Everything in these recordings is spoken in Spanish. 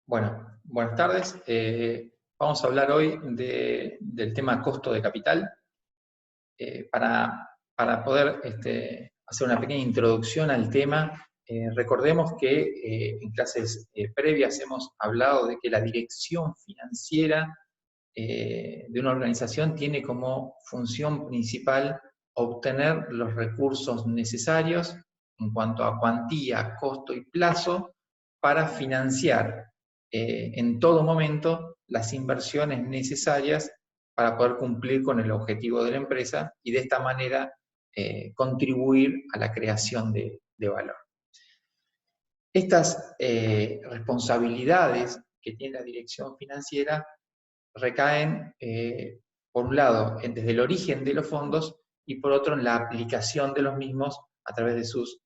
Bueno, buenas tardes. Vamos a hablar hoy del tema costo de capital. Para poder hacer una pequeña introducción al tema, recordemos que en clases previas hemos hablado de que la dirección financiera de una organización tiene como función principal obtener los recursos necesarios en cuanto a cuantía, costo y plazo para financiar en todo momento las inversiones necesarias para poder cumplir con el objetivo de la empresa y de esta manera contribuir a la creación de valor. Estas responsabilidades que tiene la dirección financiera recaen, por un lado, desde el origen de los fondos y por otro, en la aplicación de los mismos a través de sus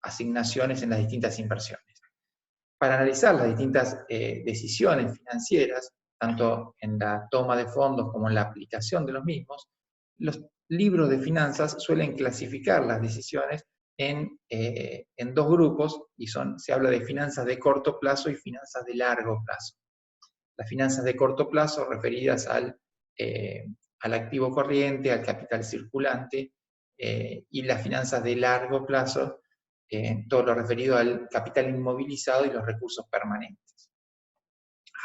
asignaciones en las distintas inversiones. Para analizar las distintas decisiones financieras, tanto en la toma de fondos como en la aplicación de los mismos, los libros de finanzas suelen clasificar las decisiones en dos grupos, y se habla de finanzas de corto plazo y finanzas de largo plazo. Las finanzas de corto plazo referidas al activo corriente, al capital circulante, y las finanzas de largo plazo, todo lo referido al capital inmovilizado y los recursos permanentes.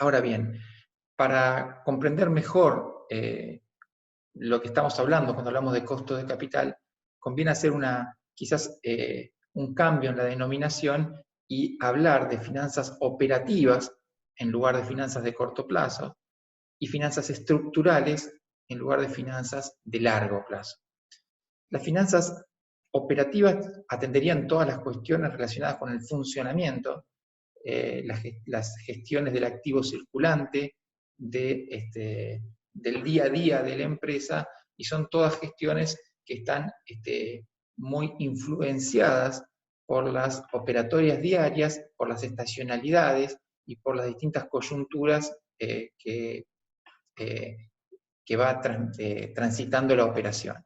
Ahora bien, para comprender mejor lo que estamos hablando cuando hablamos de costo de capital, conviene hacer quizás un cambio en la denominación y hablar de finanzas operativas en lugar de finanzas de corto plazo, y finanzas estructurales en lugar de finanzas de largo plazo. Las finanzas operativas atenderían todas las cuestiones relacionadas con el funcionamiento, las gestiones del activo circulante, del día a día de la empresa, y son todas gestiones que están muy influenciadas por las operatorias diarias, por las estacionalidades y por las distintas coyunturas que va transitando la operación.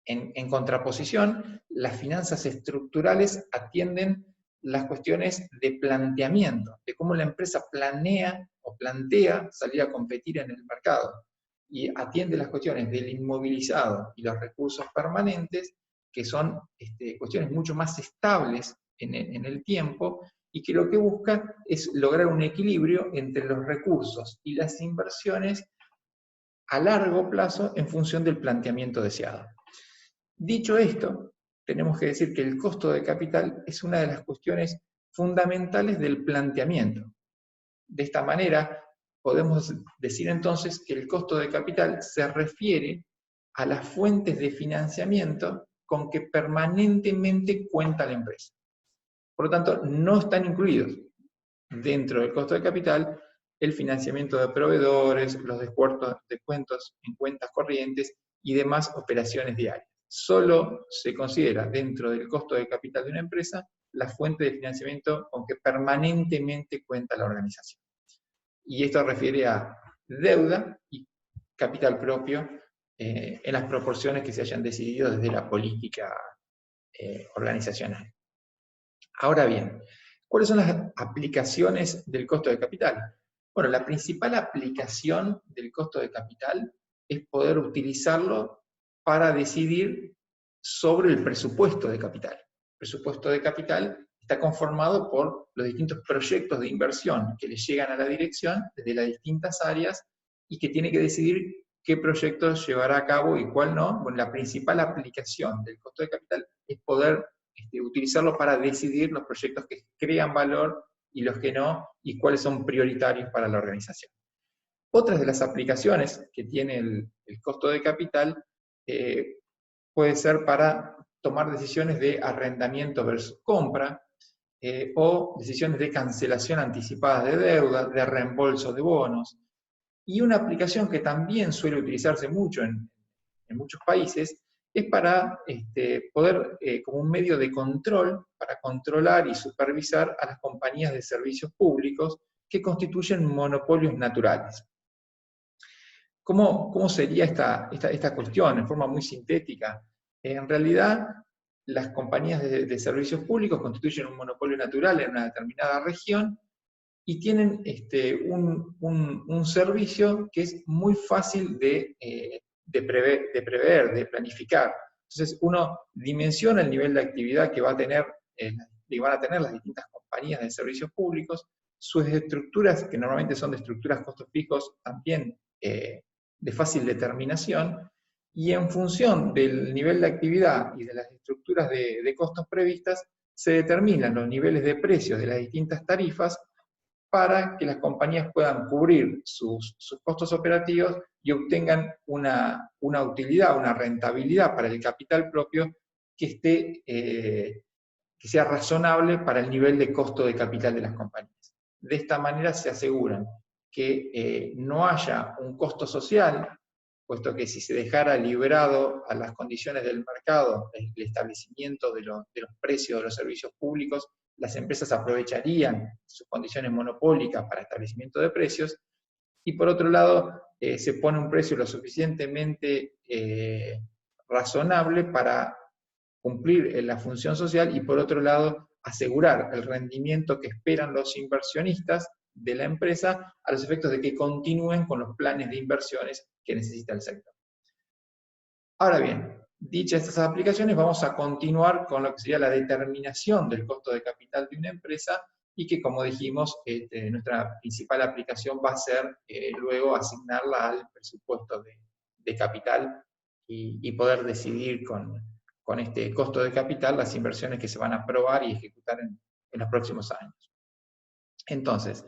En contraposición, las finanzas estructurales atienden las cuestiones de planteamiento, de cómo la empresa planea o plantea salir a competir en el mercado, y atiende las cuestiones del inmovilizado y los recursos permanentes, que son cuestiones mucho más estables en el tiempo, y que lo que busca es lograr un equilibrio entre los recursos y las inversiones a largo plazo en función del planteamiento deseado. Dicho esto, tenemos que decir que el costo de capital es una de las cuestiones fundamentales del planteamiento. De esta manera, podemos decir entonces que el costo de capital se refiere a las fuentes de financiamiento con que permanentemente cuenta la empresa. Por lo tanto, no están incluidos dentro del costo de capital el financiamiento de proveedores, los descuentos en cuentas corrientes y demás operaciones diarias. Solo se considera dentro del costo de capital de una empresa la fuente de financiamiento con que permanentemente cuenta la organización. Y esto refiere a deuda y capital propio en las proporciones que se hayan decidido desde la política organizacional. Ahora bien, ¿cuáles son las aplicaciones del costo de capital? Bueno, la principal aplicación del costo de capital es poder utilizarlo para decidir sobre el presupuesto de capital. El presupuesto de capital está conformado por los distintos proyectos de inversión que le llegan a la dirección desde las distintas áreas, y que tiene que decidir qué proyectos llevará a cabo y cuál no. Bueno, la principal aplicación del costo de capital es poder utilizarlo para decidir los proyectos que crean valor y los que no, y cuáles son prioritarios para la organización. Otras de las aplicaciones que tiene el costo de capital puede ser para tomar decisiones de arrendamiento versus compra, o decisiones de cancelación anticipada de deuda, de reembolso de bonos. Y una aplicación que también suele utilizarse mucho en muchos países es para poder, como un medio de control, para controlar y supervisar a las compañías de servicios públicos que constituyen monopolios naturales. ¿Cómo sería esta cuestión en forma muy sintética? En realidad, las compañías de servicios públicos constituyen un monopolio natural en una determinada región y tienen un servicio que es muy fácil de prever, de planificar. Entonces uno dimensiona el nivel de actividad que van a tener las distintas compañías de servicios públicos, sus estructuras, que normalmente son de estructuras costos fijos, también de fácil determinación, y en función del nivel de actividad y de las estructuras de costos previstas, se determinan los niveles de precios de las distintas tarifas para que las compañías puedan cubrir sus costos operativos y obtengan una utilidad, una rentabilidad para el capital propio que sea razonable para el nivel de costo de capital de las compañías. De esta manera se aseguran que no haya un costo social, puesto que si se dejara liberado a las condiciones del mercado el establecimiento de los precios de los servicios públicos, las empresas aprovecharían sus condiciones monopólicas para establecimiento de precios, y por otro lado se pone un precio lo suficientemente razonable para cumplir la función social y por otro lado asegurar el rendimiento que esperan los inversionistas de la empresa a los efectos de que continúen con los planes de inversiones que necesita el sector. Ahora bien, dichas estas aplicaciones, vamos a continuar con lo que sería la determinación del costo de capital de una empresa y que, como dijimos, nuestra principal aplicación va a ser luego asignarla al presupuesto de capital y poder decidir con este costo de capital las inversiones que se van a aprobar y ejecutar en los próximos años. Entonces,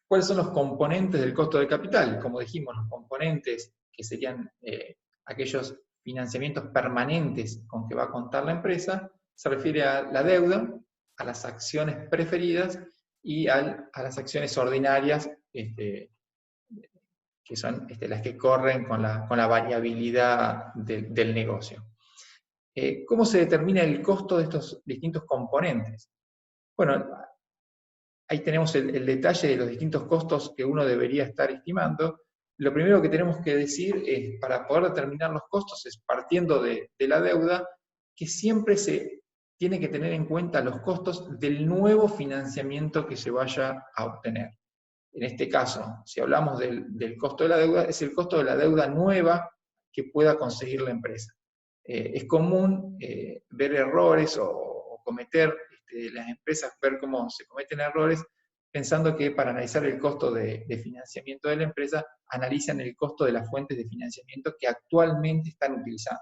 ¿cuáles son los componentes del costo de capital? Como dijimos, los componentes que serían aquellos financiamientos permanentes con que va a contar la empresa, se refiere a la deuda, a las acciones preferidas y a las acciones ordinarias, que son las que corren con la variabilidad del negocio. ¿Cómo se determina el costo de estos distintos componentes? Bueno, ahí tenemos el detalle de los distintos costos que uno debería estar estimando. Lo primero que tenemos que decir es, para poder determinar los costos, es partiendo de la deuda, que siempre se tiene que tener en cuenta los costos del nuevo financiamiento que se vaya a obtener. En este caso, si hablamos del costo de la deuda, es el costo de la deuda nueva que pueda conseguir la empresa. Es común ver errores o cometer, las empresas, ver cómo se cometen errores, pensando que para analizar el costo de financiamiento de la empresa, analizan el costo de las fuentes de financiamiento que actualmente están utilizando.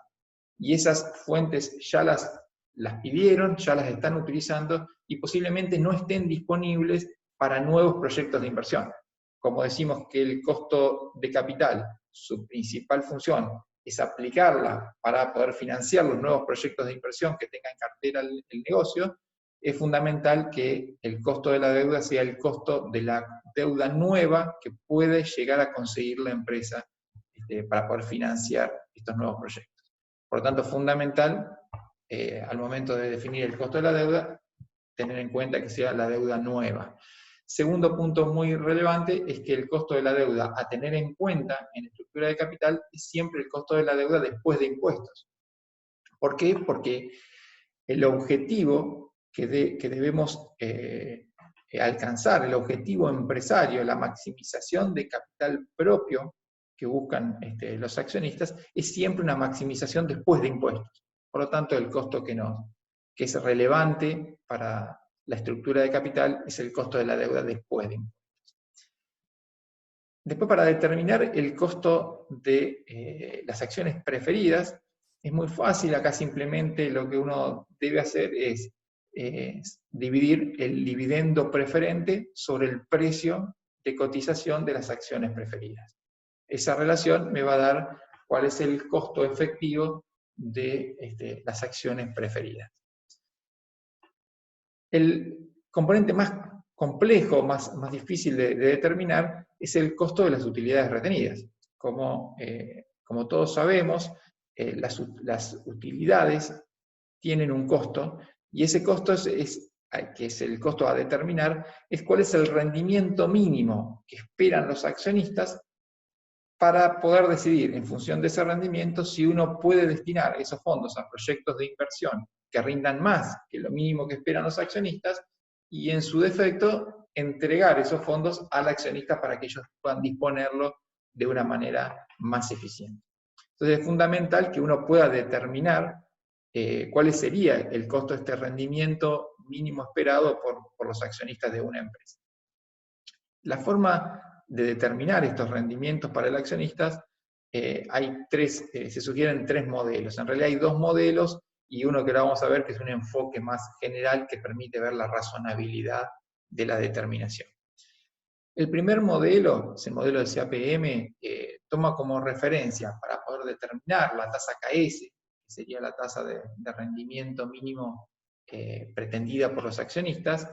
Y esas fuentes ya las pidieron, ya las están utilizando y posiblemente no estén disponibles para nuevos proyectos de inversión. Como decimos que el costo de capital, su principal función es aplicarla para poder financiar los nuevos proyectos de inversión que tenga en cartera el negocio, es fundamental que el costo de la deuda sea el costo de la deuda nueva que puede llegar a conseguir la empresa para poder financiar estos nuevos proyectos. Por lo tanto, es fundamental, al momento de definir el costo de la deuda, tener en cuenta que sea la deuda nueva. Segundo punto muy relevante es que el costo de la deuda a tener en cuenta en la estructura de capital es siempre el costo de la deuda después de impuestos. ¿Por qué? Porque el objetivo que debemos alcanzar, el objetivo empresario, la maximización de capital propio que buscan los accionistas, es siempre una maximización después de impuestos. Por lo tanto, el costo que es relevante para la estructura de capital es el costo de la deuda después de impuestos. Después, para determinar el costo de las acciones preferidas, es muy fácil. Acá simplemente lo que uno debe hacer es dividir el dividendo preferente sobre el precio de cotización de las acciones preferidas. Esa relación me va a dar cuál es el costo efectivo de las acciones preferidas. El componente más complejo, más difícil de determinar, es el costo de las utilidades retenidas. Como todos sabemos, las utilidades tienen un costo, y ese costo que es el costo a determinar, es cuál es el rendimiento mínimo que esperan los accionistas para poder decidir, en función de ese rendimiento, si uno puede destinar esos fondos a proyectos de inversión que rindan más que lo mínimo que esperan los accionistas, y en su defecto, entregar esos fondos al accionista para que ellos puedan disponerlo de una manera más eficiente. Entonces es fundamental que uno pueda determinar cuál sería el costo de este rendimiento mínimo esperado por los accionistas de una empresa. La forma de determinar estos rendimientos para el accionista, se sugieren 3 modelos. En realidad hay 2 modelos y uno que ahora vamos a ver que es un enfoque más general que permite ver la razonabilidad de la determinación. El primer modelo, es el modelo de CAPM, toma como referencia para poder determinar la tasa KS, que sería la tasa de rendimiento mínimo pretendida por los accionistas.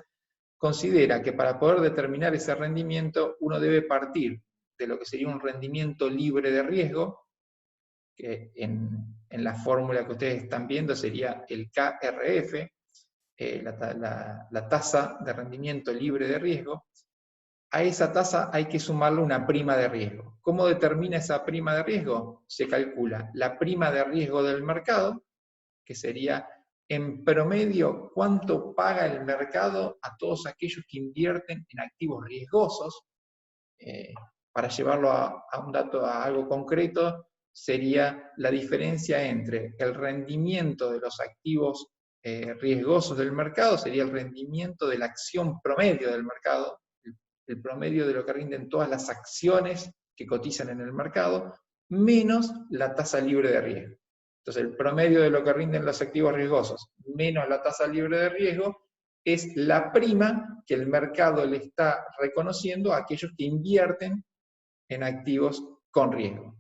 Considera que para poder determinar ese rendimiento uno debe partir de lo que sería un rendimiento libre de riesgo, que en la fórmula que ustedes están viendo sería el KRF, la tasa de rendimiento libre de riesgo. A esa tasa hay que sumarle una prima de riesgo. ¿Cómo determina esa prima de riesgo? Se calcula la prima de riesgo del mercado, que sería en promedio cuánto paga el mercado a todos aquellos que invierten en activos riesgosos. Para llevarlo a un dato, a algo concreto, sería la diferencia entre el rendimiento de los activos riesgosos del mercado, sería el rendimiento de la acción promedio del mercado, el promedio de lo que rinden todas las acciones que cotizan en el mercado, menos la tasa libre de riesgo. Entonces, el promedio de lo que rinden los activos riesgosos, menos la tasa libre de riesgo, es la prima que el mercado le está reconociendo a aquellos que invierten en activos con riesgo.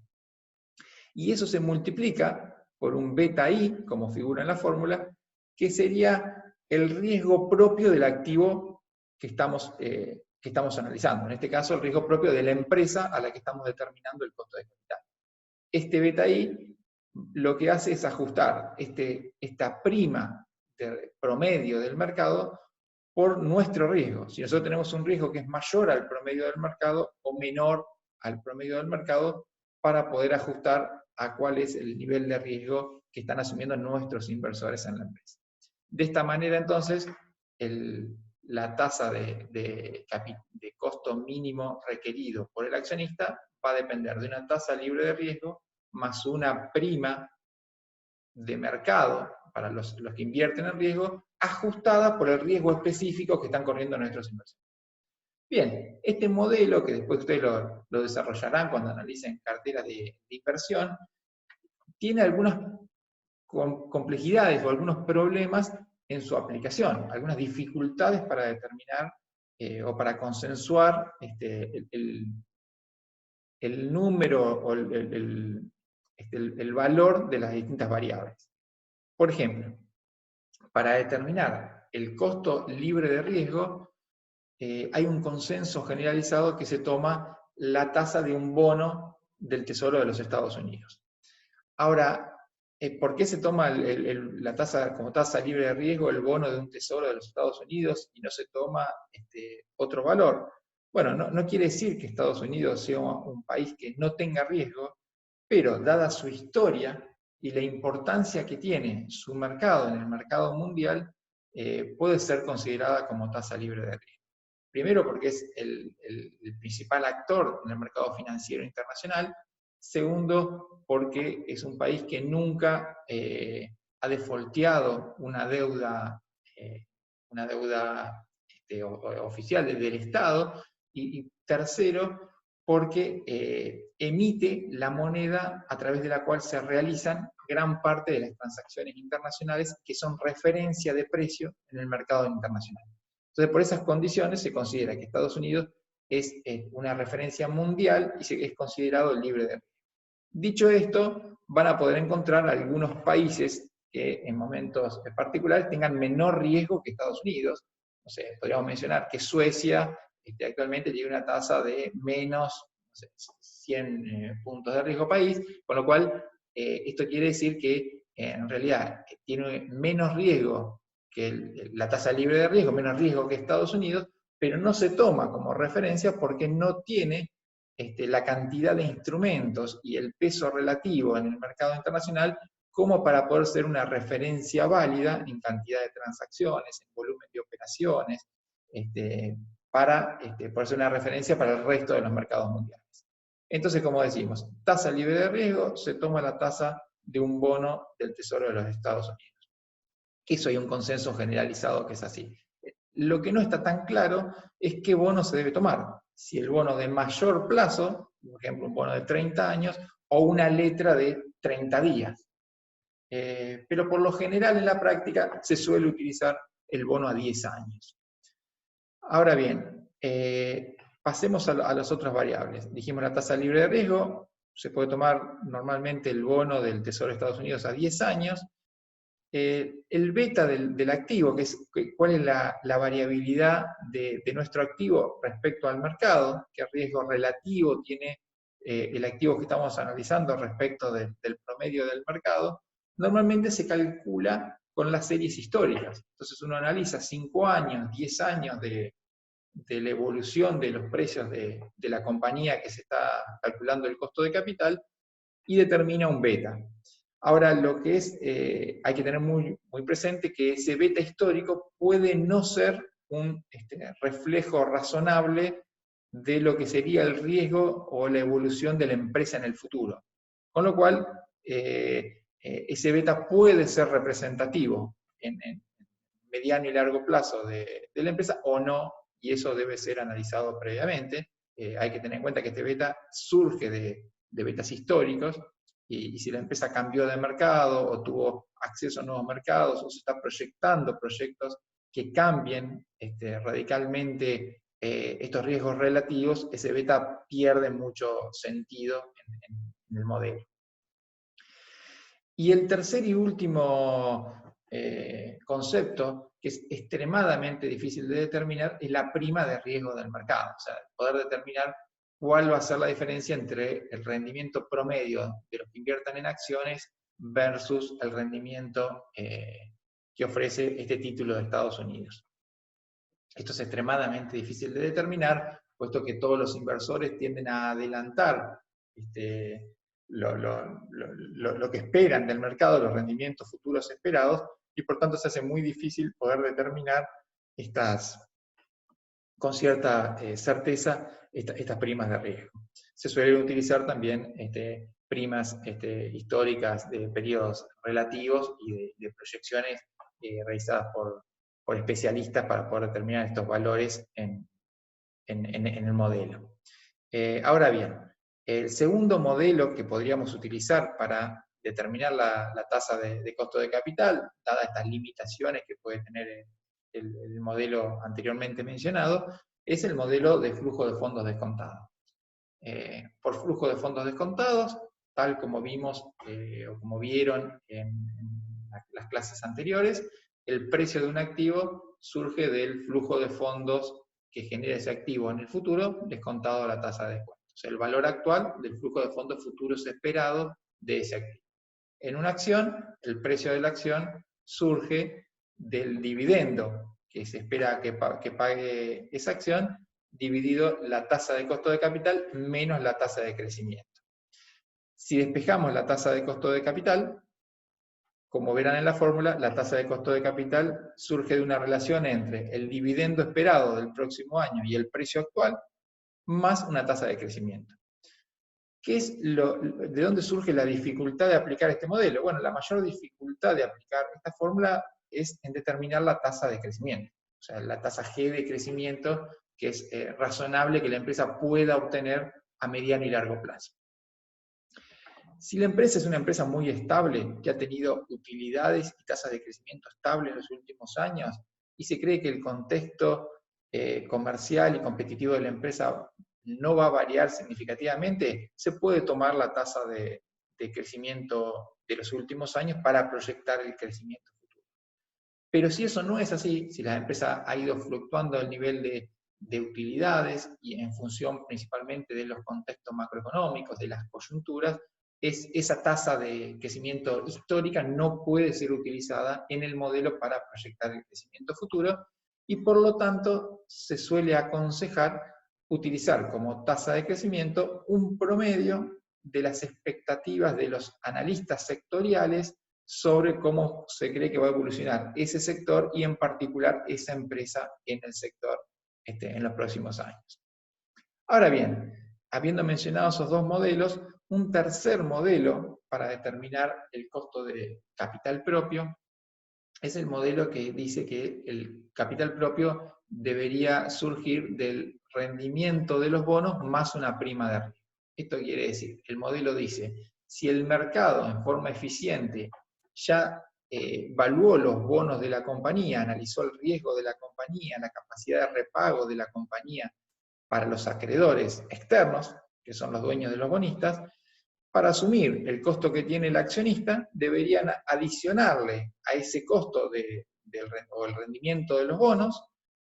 Y eso se multiplica por un beta I, como figura en la fórmula, que sería el riesgo propio del activo que estamos analizando. En este caso, el riesgo propio de la empresa a la que estamos determinando el costo de capital. Este beta I lo que hace es ajustar esta prima de promedio del mercado por nuestro riesgo. Si nosotros tenemos un riesgo que es mayor al promedio del mercado o menor al promedio del mercado, para poder ajustar a cuál es el nivel de riesgo que están asumiendo nuestros inversores en la empresa. De esta manera, entonces, la tasa de costo mínimo requerido por el accionista va a depender de una tasa libre de riesgo más una prima de mercado para los que invierten en riesgo, ajustada por el riesgo específico que están corriendo nuestros inversores. Bien, este modelo, que después ustedes lo desarrollarán cuando analicen carteras de inversión, tiene algunas complejidades o algunos problemas en su aplicación, algunas dificultades para determinar o para consensuar el número o el valor de las distintas variables. Por ejemplo, para determinar el costo libre de riesgo, hay un consenso generalizado que se toma la tasa de un bono del Tesoro de los Estados Unidos. Ahora, ¿por qué se toma la tasa como tasa libre de riesgo el bono de un Tesoro de los Estados Unidos y no se toma otro valor? Bueno, no quiere decir que Estados Unidos sea un país que no tenga riesgo, pero dada su historia y la importancia que tiene su mercado en el mercado mundial, puede ser considerada como tasa libre de riesgo. Primero porque es el principal actor en el mercado financiero internacional. Segundo, porque es un país que nunca ha defaulteado una deuda oficial del Estado. Y tercero, porque emite la moneda a través de la cual se realizan gran parte de las transacciones internacionales que son referencia de precio en el mercado internacional. Entonces, por esas condiciones se considera que Estados Unidos es una referencia mundial y es considerado libre de riesgo. Dicho esto, van a poder encontrar algunos países que en momentos particulares tengan menor riesgo que Estados Unidos. No sé, podríamos mencionar que Suecia actualmente tiene una tasa de menos 100 puntos de riesgo país, con lo cual esto quiere decir que en realidad tiene menos riesgo que la tasa libre de riesgo, menos riesgo que Estados Unidos, pero no se toma como referencia porque no tiene la cantidad de instrumentos y el peso relativo en el mercado internacional como para poder ser una referencia válida en cantidad de transacciones, en volumen de operaciones, para poder ser una referencia para el resto de los mercados mundiales. Entonces, como decimos, tasa libre de riesgo, se toma la tasa de un bono del Tesoro de los Estados Unidos. Eso hay un consenso generalizado que es así. Lo que no está tan claro es qué bono se debe tomar. Si el bono de mayor plazo, por ejemplo, un bono de 30 años, o una letra de 30 días. Pero por lo general en la práctica se suele utilizar el bono a 10 años. Ahora bien, pasemos a las otras variables. Dijimos la tasa libre de riesgo, se puede tomar normalmente el bono del Tesoro de Estados Unidos a 10 años. El beta del activo, cuál es la variabilidad de nuestro activo respecto al mercado, qué riesgo relativo tiene el activo que estamos analizando respecto del promedio del mercado, normalmente se calcula con las series históricas. Entonces uno analiza 5 años, 10 años de la evolución de los precios de la compañía que se está calculando el costo de capital y determina un beta. Ahora, lo que hay que tener muy presente que ese beta histórico puede no ser un reflejo razonable de lo que sería el riesgo o la evolución de la empresa en el futuro. Con lo cual, ese beta puede ser representativo en mediano y largo plazo de la empresa o no, y eso debe ser analizado previamente. Hay que tener en cuenta que este beta surge de betas históricos, y si la empresa cambió de mercado o tuvo acceso a nuevos mercados o se está proyectando proyectos que cambien radicalmente estos riesgos relativos, ese beta pierde mucho sentido en el modelo. Y el tercer y último concepto, que es extremadamente difícil de determinar, es la prima de riesgo del mercado. O sea, poder determinar cuál va a ser la diferencia entre el rendimiento promedio de los que inviertan en acciones versus el rendimiento que ofrece este título de Estados Unidos. Esto es extremadamente difícil de determinar, puesto que todos los inversores tienden a adelantar lo que esperan del mercado, los rendimientos futuros esperados, y por tanto se hace muy difícil poder determinar con cierta certeza estas primas de riesgo. Se suelen utilizar también primas históricas de periodos relativos y de proyecciones realizadas por especialistas para poder determinar estos valores en el modelo. Ahora bien, el segundo modelo que podríamos utilizar para determinar la tasa de costo de capital, dadas estas limitaciones que puede tener el modelo anteriormente mencionado, es el modelo de flujo de fondos descontados. Por flujo de fondos descontados, tal como vimos o como vieron en las clases anteriores, el precio de un activo surge del flujo de fondos que genera ese activo en el futuro, descontado la tasa de descuento. O sea, el valor actual del flujo de fondos futuros esperado de ese activo. En una acción, el precio de la acción surge del dividendo que se espera que pague esa acción, dividido la tasa de costo de capital menos la tasa de crecimiento. Si despejamos la tasa de costo de capital, como verán en la fórmula, la tasa de costo de capital surge de una relación entre el dividendo esperado del próximo año y el precio actual, más una tasa de crecimiento. ¿De dónde surge la dificultad de aplicar este modelo? Bueno, la mayor dificultad de aplicar esta fórmula es en determinar la tasa de crecimiento, o sea, la tasa G de crecimiento que es razonable que la empresa pueda obtener a mediano y largo plazo. Si la empresa es una empresa muy estable, que ha tenido utilidades y tasas de crecimiento estable en los últimos años, y se cree que el contexto comercial y competitivo de la empresa no va a variar significativamente, se puede tomar la tasa de crecimiento de los últimos años para proyectar el crecimiento futuro. Pero si eso no es así, si la empresa ha ido fluctuando el nivel de utilidades y en función principalmente de los contextos macroeconómicos, de las coyunturas, esa tasa de crecimiento histórica no puede ser utilizada en el modelo para proyectar el crecimiento futuro, y por lo tanto se suele aconsejar utilizar como tasa de crecimiento un promedio de las expectativas de los analistas sectoriales sobre cómo se cree que va a evolucionar ese sector y en particular esa empresa en el sector en los próximos años. Ahora bien, habiendo mencionado esos dos modelos, un tercer modelo para determinar el costo de capital propio es el modelo que dice que el capital propio debería surgir del rendimiento de los bonos más una prima de riesgo. Esto quiere decir, el modelo dice, si el mercado en forma eficiente ya evaluó los bonos de la compañía, analizó el riesgo de la compañía, la capacidad de repago de la compañía para los acreedores externos, que son los dueños de los bonistas, para asumir el costo que tiene el accionista, deberían adicionarle a ese costo o el rendimiento de los bonos,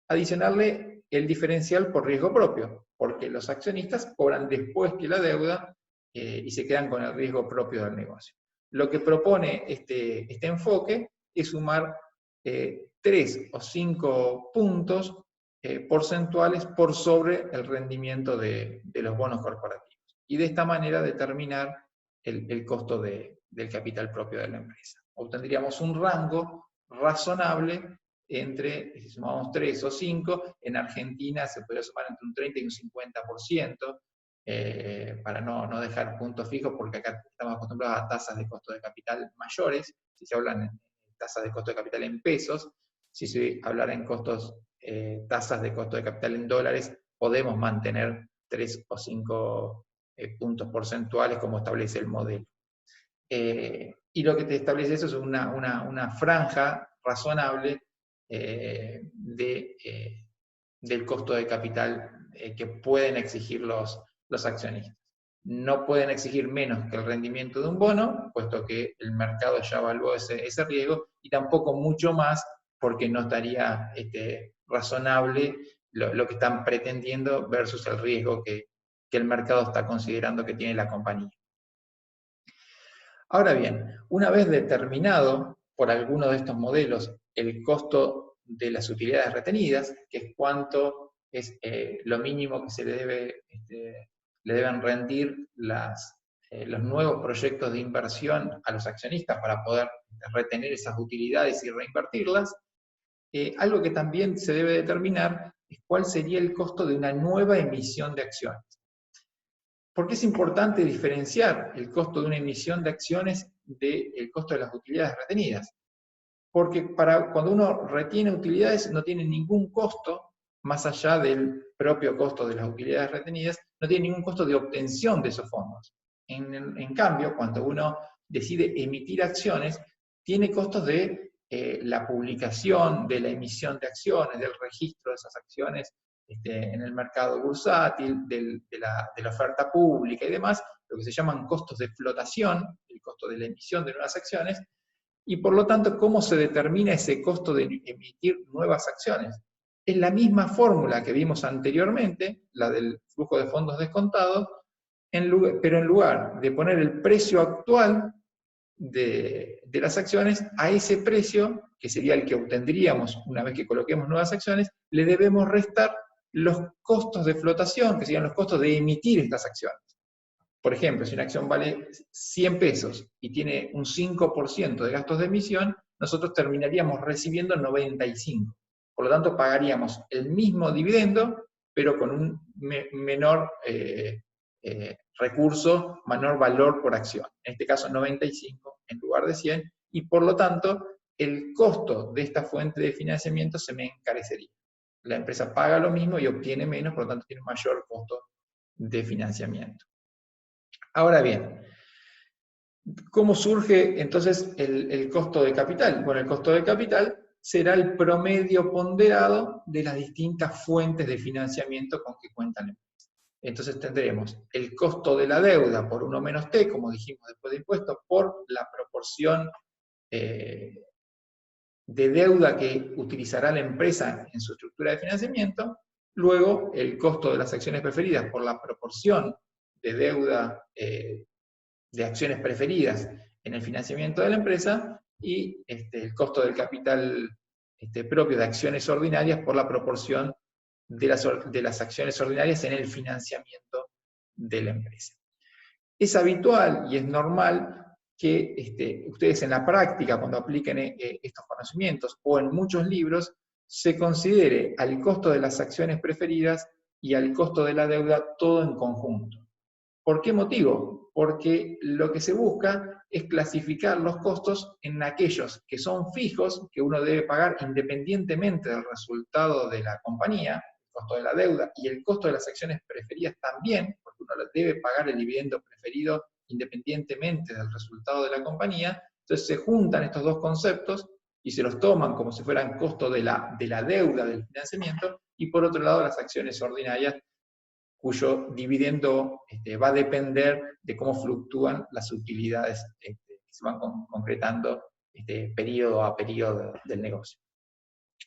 adicionarle el diferencial por riesgo propio, porque los accionistas cobran después que la deuda y se quedan con el riesgo propio del negocio. Lo que propone este enfoque es sumar 3 o 5 puntos porcentuales por sobre el rendimiento de los bonos corporativos. Y de esta manera determinar el costo del capital propio de la empresa. Obtendríamos un rango razonable entre, si sumamos 3 o 5, en Argentina se podría sumar entre un 30 y un 50%, para no dejar puntos fijos, porque acá estamos acostumbrados a tasas de costo de capital mayores, si se hablan en tasas de costo de capital en pesos, si se hablara en tasas de costo de capital en dólares, podemos mantener 3 o 5 puntos porcentuales como establece el modelo. Y lo que te establece eso es una franja razonable del costo de capital que pueden exigir los accionistas. No pueden exigir menos que el rendimiento de un bono, puesto que el mercado ya evaluó ese riesgo, y tampoco mucho más, porque no estaría razonable lo que están pretendiendo versus el riesgo que el mercado está considerando que tiene la compañía. Ahora bien, una vez determinado por alguno de estos modelos el costo de las utilidades retenidas, que es cuánto es lo mínimo que se le deben rendir los nuevos proyectos de inversión a los accionistas para poder retener esas utilidades y reinvertirlas, algo que también se debe determinar es cuál sería el costo de una nueva emisión de acciones. ¿Por qué es importante diferenciar el costo de una emisión de acciones del costo de las utilidades retenidas? Porque cuando uno retiene utilidades no tiene ningún costo, más allá del propio costo de las utilidades retenidas, no tiene ningún costo de obtención de esos fondos. En cambio, cuando uno decide emitir acciones, tiene costos de la publicación, de la emisión de acciones, del registro de esas acciones en el mercado bursátil, de la oferta pública y demás, lo que se llaman costos de flotación, el costo de la emisión de nuevas acciones, y por lo tanto, ¿cómo se determina ese costo de emitir nuevas acciones? Es la misma fórmula que vimos anteriormente, la del flujo de fondos descontados, pero en lugar de poner el precio actual de las acciones, a ese precio, que sería el que obtendríamos una vez que coloquemos nuevas acciones, le debemos restar los costos de flotación, que serían los costos de emitir estas acciones. Por ejemplo, si una acción vale 100 pesos y tiene un 5% de gastos de emisión, nosotros terminaríamos recibiendo 95. Por lo tanto, pagaríamos el mismo dividendo, pero con un menor recurso, menor valor por acción. En este caso, 95 en lugar de 100, y por lo tanto, el costo de esta fuente de financiamiento se me encarecería. La empresa paga lo mismo y obtiene menos, por lo tanto, tiene un mayor costo de financiamiento. Ahora bien, ¿cómo surge entonces el costo de capital? Bueno, el costo de capital será el promedio ponderado de las distintas fuentes de financiamiento con que cuenta la empresa. Entonces tendremos el costo de la deuda por 1 menos T, como dijimos después de impuestos, por la proporción de deuda que utilizará la empresa en su estructura de financiamiento. Luego, el costo de las acciones preferidas por la proporción de deuda de acciones preferidas en el financiamiento de la empresa, y el costo del capital propio de acciones ordinarias por la proporción de las acciones ordinarias en el financiamiento de la empresa. Es habitual y es normal que ustedes en la práctica, cuando apliquen estos conocimientos, o en muchos libros, se considere al costo de las acciones preferidas y al costo de la deuda todo en conjunto. ¿Por qué motivo? Porque lo que se busca es clasificar los costos en aquellos que son fijos, que uno debe pagar independientemente del resultado de la compañía, el costo de la deuda, y el costo de las acciones preferidas también, porque uno debe pagar el dividendo preferido independientemente del resultado de la compañía. Entonces se juntan estos dos conceptos y se los toman como si fueran costo de la deuda, del financiamiento, y por otro lado las acciones ordinarias, cuyo dividendo va a depender de cómo fluctúan las utilidades que se van concretando periodo a periodo del negocio.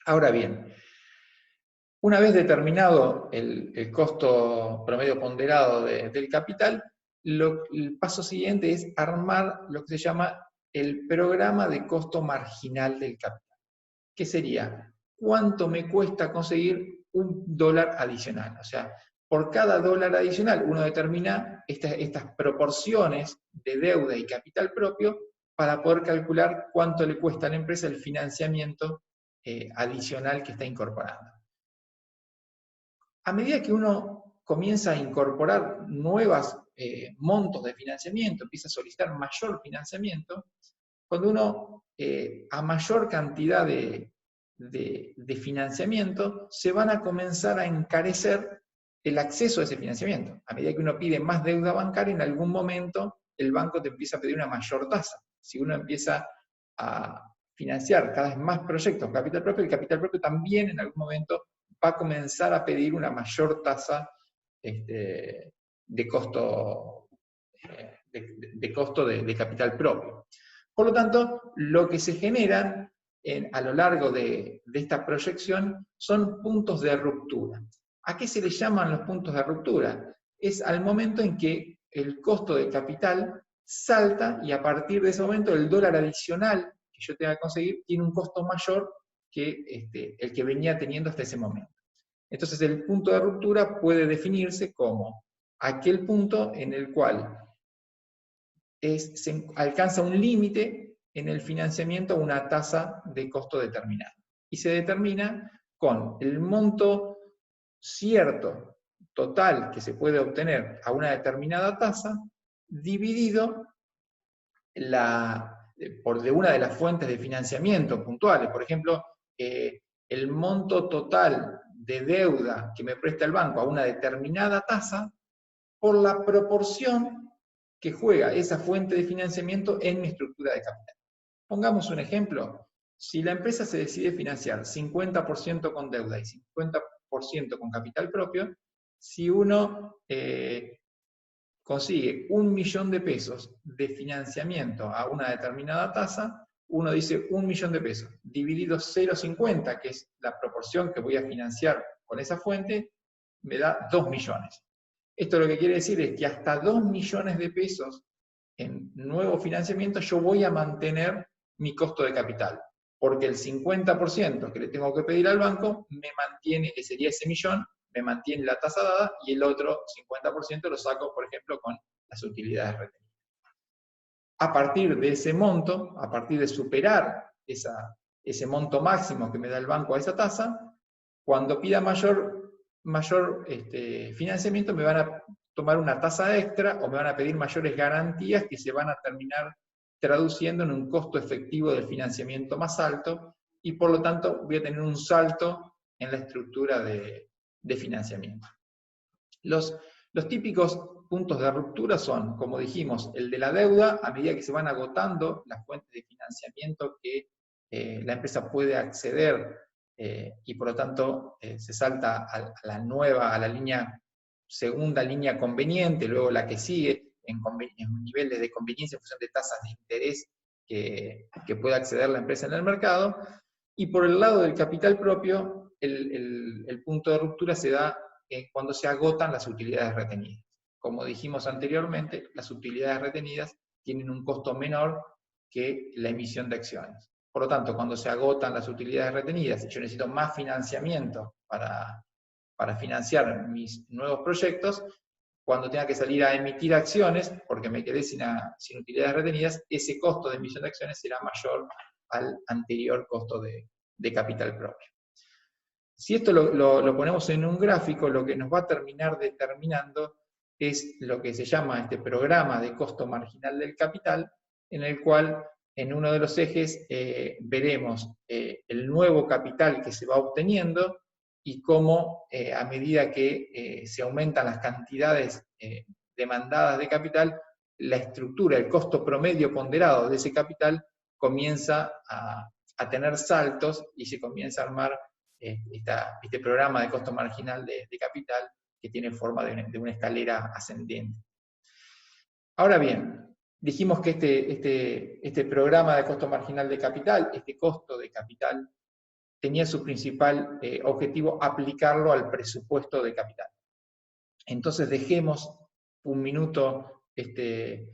Ahora bien, una vez determinado el costo promedio ponderado del capital, el paso siguiente es armar lo que se llama el programa de costo marginal del capital. ¿Qué sería? ¿Cuánto me cuesta conseguir $1 adicional? O sea, por cada $1 adicional uno determina estas proporciones de deuda y capital propio para poder calcular cuánto le cuesta a la empresa el financiamiento adicional que está incorporando. A medida que uno comienza a incorporar nuevos montos de financiamiento, empieza a solicitar mayor financiamiento, cuando uno a mayor cantidad de financiamiento, se van a comenzar a encarecer el acceso a ese financiamiento. A medida que uno pide más deuda bancaria, en algún momento el banco te empieza a pedir una mayor tasa. Si uno empieza a financiar cada vez más proyectos, capital propio, el capital propio también en algún momento va a comenzar a pedir una mayor tasa de costo de capital propio. Por lo tanto, lo que se generan a lo largo de esta proyección son puntos de ruptura. ¿A qué se le llaman los puntos de ruptura? Es al momento en que el costo de capital salta y a partir de ese momento el dólar adicional que yo tenga que conseguir tiene un costo mayor que el que venía teniendo hasta ese momento. Entonces el punto de ruptura puede definirse como aquel punto en el cual se alcanza un límite en el financiamiento a una tasa de costo determinada. Y se determina con el monto cierto, total, que se puede obtener a una determinada tasa, dividido de una de las fuentes de financiamiento puntuales. Por ejemplo, el monto total de deuda que me presta el banco a una determinada tasa, por la proporción que juega esa fuente de financiamiento en mi estructura de capital. Pongamos un ejemplo. Si la empresa se decide financiar 50% con deuda y 50% con capital propio, si uno consigue $1.000.000 de financiamiento a una determinada tasa, uno dice $1.000.000 dividido 0,50, que es la proporción que voy a financiar con esa fuente, me da 2 millones. Esto lo que quiere decir es que hasta 2 millones de pesos en nuevo financiamiento yo voy a mantener mi costo de capital, porque el 50% que le tengo que pedir al banco me mantiene, que sería ese millón, me mantiene la tasa dada y el otro 50% lo saco, por ejemplo, con las utilidades retenidas. A partir de ese monto, a partir de superar ese monto máximo que me da el banco a esa tasa, cuando pida mayor financiamiento me van a tomar una tasa extra o me van a pedir mayores garantías que se van a terminar traduciendo en un costo efectivo del financiamiento más alto y por lo tanto voy a tener un salto en la estructura de financiamiento. Los típicos puntos de ruptura son, como dijimos, el de la deuda, a medida que se van agotando las fuentes de financiamiento que la empresa puede acceder y por lo tanto se salta a la segunda línea conveniente, luego la que sigue en niveles de conveniencia en función de tasas de interés que pueda acceder la empresa en el mercado. Y por el lado del capital propio, el punto de ruptura se da cuando se agotan las utilidades retenidas. Como dijimos anteriormente, las utilidades retenidas tienen un costo menor que la emisión de acciones. Por lo tanto, cuando se agotan las utilidades retenidas y yo necesito más financiamiento para financiar mis nuevos proyectos, cuando tenga que salir a emitir acciones, porque me quedé sin utilidades retenidas, ese costo de emisión de acciones será mayor al anterior costo de capital propio. Si esto lo ponemos en un gráfico, lo que nos va a terminar determinando es lo que se llama este programa de costo marginal del capital, en el cual en uno de los ejes veremos el nuevo capital que se va obteniendo y cómo a medida que se aumentan las cantidades demandadas de capital, la estructura, el costo promedio ponderado de ese capital comienza a tener saltos y se comienza a armar este programa de costo marginal de capital que tiene forma de una escalera ascendente. Ahora bien, dijimos que este programa de costo marginal de capital, este costo de capital, tenía su principal objetivo aplicarlo al presupuesto de capital. Entonces dejemos un minuto este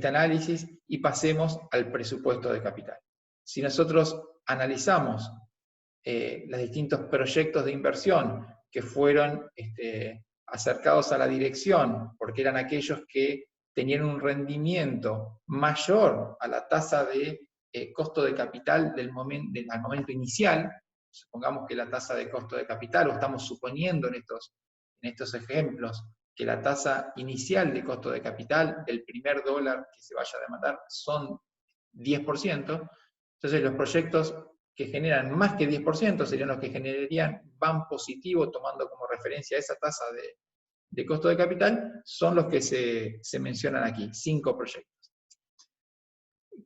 análisis y pasemos al presupuesto de capital. Si nosotros analizamos los distintos proyectos de inversión que fueron acercados a la dirección, porque eran aquellos que tenían un rendimiento mayor a la tasa de costo de capital al momento inicial, supongamos que la tasa de costo de capital, o estamos suponiendo en estos ejemplos, que la tasa inicial de costo de capital del primer dólar que se vaya a demandar son 10%, entonces los proyectos que generan más que 10% serían los que generarían BAM positivo, tomando como referencia esa tasa de costo de capital, son los que se mencionan aquí, 5 proyectos.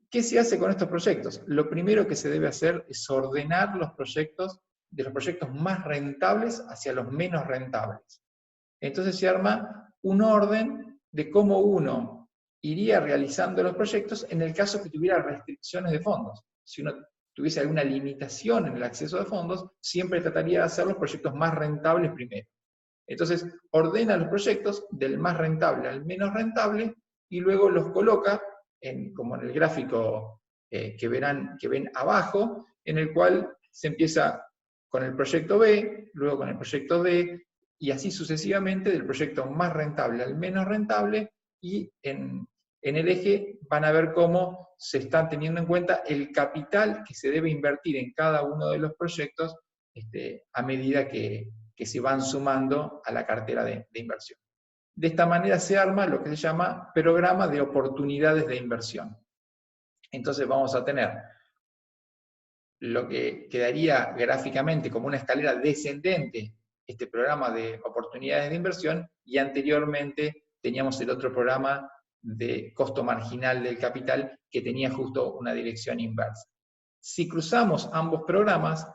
¿Qué se hace con estos proyectos? Lo primero que se debe hacer es ordenar los proyectos, de los proyectos más rentables hacia los menos rentables. Entonces se arma un orden de cómo uno iría realizando los proyectos en el caso que tuviera restricciones de fondos. Si uno tuviese alguna limitación en el acceso de fondos, siempre trataría de hacer los proyectos más rentables primero. Entonces, ordena los proyectos del más rentable al menos rentable y luego los coloca, como en el gráfico que ven abajo, en el cual se empieza con el proyecto B, luego con el proyecto D, y así sucesivamente del proyecto más rentable al menos rentable, y en el eje van a ver cómo se está teniendo en cuenta el capital que se debe invertir en cada uno de los proyectos a medida que se van sumando a la cartera de inversión. De esta manera se arma lo que se llama programa de oportunidades de inversión. Entonces vamos a tener lo que quedaría gráficamente como una escalera descendente, este programa de oportunidades de inversión, y anteriormente teníamos el otro programa de costo marginal del capital que tenía justo una dirección inversa. Si cruzamos ambos programas,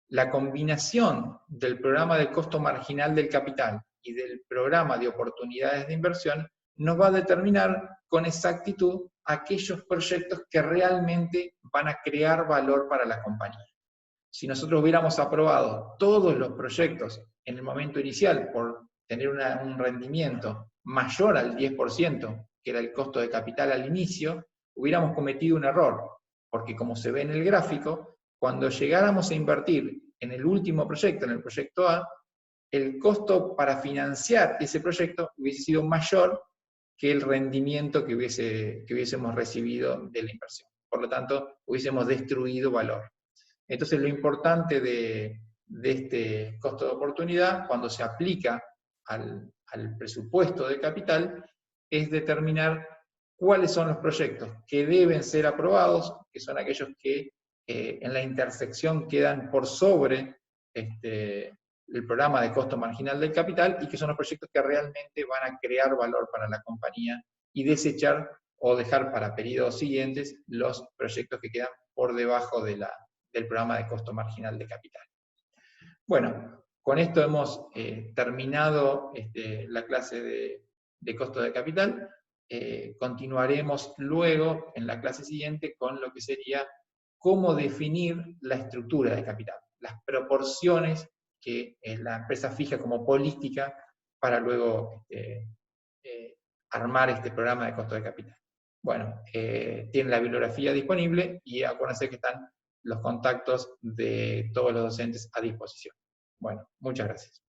la combinación del programa de costo marginal del capital y del programa de oportunidades de inversión nos va a determinar con exactitud aquellos proyectos que realmente van a crear valor para la compañía. Si nosotros hubiéramos aprobado todos los proyectos en el momento inicial por tener un rendimiento mayor al 10%, que era el costo de capital al inicio, hubiéramos cometido un error, porque como se ve en el gráfico, cuando llegáramos a invertir en el último proyecto, en el proyecto A, el costo para financiar ese proyecto hubiese sido mayor que el rendimiento que hubiésemos recibido de la inversión. Por lo tanto, hubiésemos destruido valor. Entonces, lo importante de este costo de oportunidad, cuando se aplica al presupuesto de capital, es determinar cuáles son los proyectos que deben ser aprobados, que son aquellos que en la intersección quedan por sobre el programa de costo marginal del capital, y que son los proyectos que realmente van a crear valor para la compañía, y desechar o dejar para periodos siguientes los proyectos que quedan por debajo del programa de costo marginal de capital. Bueno, con esto hemos terminado la clase de costo de capital. Continuaremos luego en la clase siguiente con lo que sería cómo definir la estructura de capital, las proporciones que la empresa fija como política para luego armar este programa de costo de capital. Bueno, tienen la bibliografía disponible y acuérdense que están los contactos de todos los docentes a disposición. Bueno, muchas gracias.